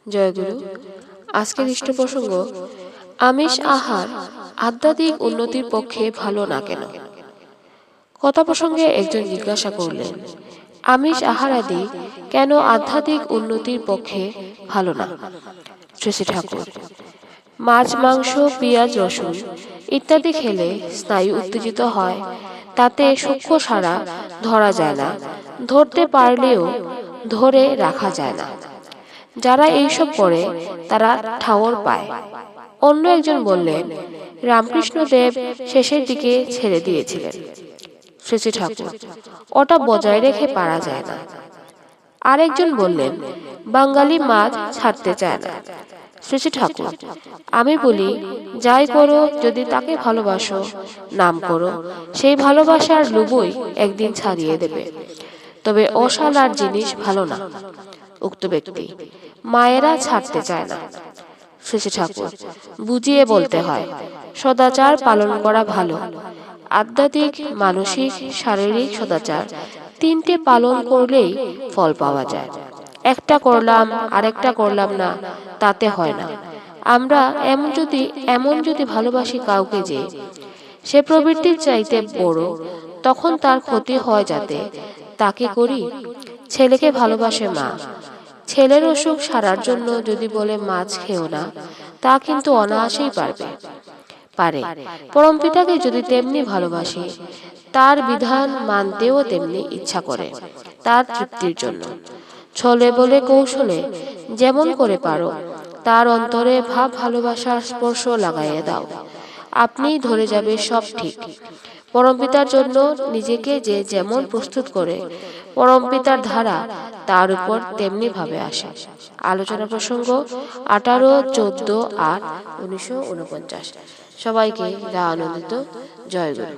জয়গুরু। আজকের ইষ্ট প্রসঙ্গ, আমিষ আহার আধ্যাত্মিক উন্নতির পক্ষে ভালো না কেন? কথা প্রসঙ্গে একজন জিজ্ঞাসা করলেন, আমিষ আহার আদি কেন আধ্যাত্মিক উন্নতির পক্ষে ভালো না? শ্রী শ্রী ঠাকুর, মাছ, মাংস, পেঁয়াজ, রসুন ইত্যাদি খেলে স্নায়ু উত্তেজিত হয়, তাতে সূক্ষ্ম সারা ধরা যায় না, ধরতে পারলেও ধরে রাখা যায় না। যারা এইসব করে তারা ঠাওর পায়। অন্য একজন বললেন, রামকৃষ্ণদেব শেষের দিকে ছেড়ে দিয়েছিলেন। শ্রী শ্রী ঠাকুর, ওটা বজায় রেখে পারা যায় না। আরেকজন বললেন, বাঙালি মাছ ছাড়তে চায় না। শ্রী শ্রী ঠাকুর, আমি বলি, যাই করো, যদি তাকে ভালোবাসো, নাম করো, সেই ভালোবাসার লোভই একদিন ছাড়িয়ে দেবে। তবে অশালার জিনিস ভালো না। উক্ত ব্যক্তি, মায়েরা ছাড়তে চায় না। শ্রী শ্রী ঠাকুর, বুঝিয়ে বলতে হয়, সদাচার পালন করা ভালো। আধ্যাত্মিক, মানসিক, শারীরিক সদাচার তিনটে পালন করলেই ফল পাওয়া যায়। একটা করলাম আরেকটা করলাম না, তাতে হয় না। আমরা এমন যদি ভালোবাসি কাউকে যে সে প্রবৃত্তির চাইতে বড়, তখন তার ক্ষতি হয়, যাতে তাকে করি। ছেলেকে ভালোবাসে মা, ছেলের অসুখ সারার জন্য যদি বলে মাছ খেও না, তা কিন্তু অনায়াসেই পারে। পরমপিতাকে যদি তেমনি ভালোবাসি, তার বিধান মানতেও তেমনি ইচ্ছা করে, তার তৃপ্তির জন্য। ছলে বলে কৌশলে যেমন করে পারো, তার অন্তরে ভাব ভালোবাসার স্পর্শ লাগাইয়ে দাও, আপনিই ধরে যাবে সব ঠিক। পরমপিতার জন্য নিজেকে যে যেমন প্রস্তুত করে, পরমপিতার ধারা তার উপর তেমনি ভাবে আসে। আলোচনা প্রসঙ্গ 18-14-8-1949। সবাইকে আনন্দিত। জয়গুরু।